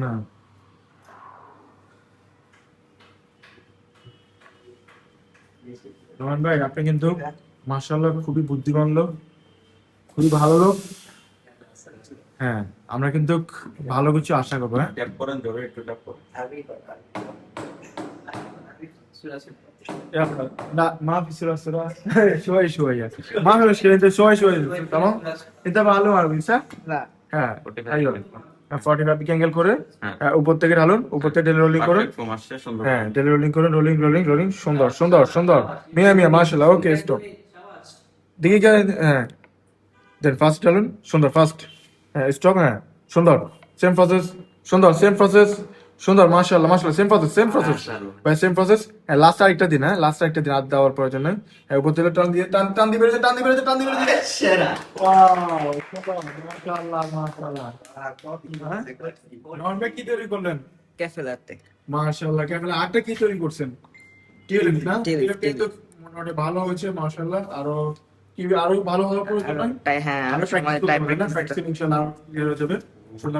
না রোমান ভাই, আপনি কিন্তু মাশাআল্লাহ খুবই বুদ্ধিমান লোক, খুবই ভালো লোক। হ্যাঁ, আমরা কিন্তু ভালো কিছু আশা করবো। হ্যাঁ, ট্যাপ করেন, ধরে একটু ট্যাপ করেন। لا ما في سرعة سرعة شوي شوية ما في مشكلة، انت شوي شوي تمام. انت معلوم عربي صح؟ لا হ্যাঁ ايوه 45 ডিগ্রি অ্যাঙ্গেল করে হ্যাঁ। উপর থেকে ঢালুন, উপর থেকে ডেলি রোলিং করুন। পারফেক্ট ফর্ম আসছে, সুন্দর। হ্যাঁ, ডেলি রোলিং করুন, রোলিং রোলিং রোলিং, সুন্দর সুন্দর সুন্দর, মিয়া মিয়া মাশাআল্লাহ। ওকে স্টপ দিকে হ্যাঁ, দেন ফার্স্ট ঢালুন, সুন্দর ফার্স্ট। হ্যাঁ স্টপ, হ্যাঁ সুন্দর, সেম প্রসেস, সুন্দর সেম প্রসেস, সুন্দর মাশাআল্লাহ মাশাআল্লাহ, সেম প্রসেস সেম প্রসেস ভাই, সেম প্রসেস। হ্যাঁ লাস্ট আরেকটা দিন, হ্যাঁ লাস্ট আরেকটা দিন, হাত দেওয়ার প্রয়োজন নেই। হ্যাঁ উপর থেকে টান দিয়ে টান টান দিয়ে বেরোছে, টান দিয়ে বেরোছে, টান দিয়ে বেরোছে। ওয়াও মাশাআল্লাহ মাশাআল্লাহ। নন ব্যাগ কি তৈরি করলেন? ক্যাফে লাটে। মাশাআল্লাহ, কেবল আটটা কি তৈরি করছেন? টিউলিপ না? টিউলিপ, টিউলিপ কিন্তু মোটামুটি ভালো হয়েছে মাশাআল্লাহ। আরো কি আরো ভালো হওয়ার প্রয়োজন নাই? হ্যাঁ, আরো আরো সময় প্র্যাকটিস করতে টাইম হবে না? প্র্যাকটিস ইনশাআল্লাহ ক্লিয়ার হয়ে যাবে। সুন্দর।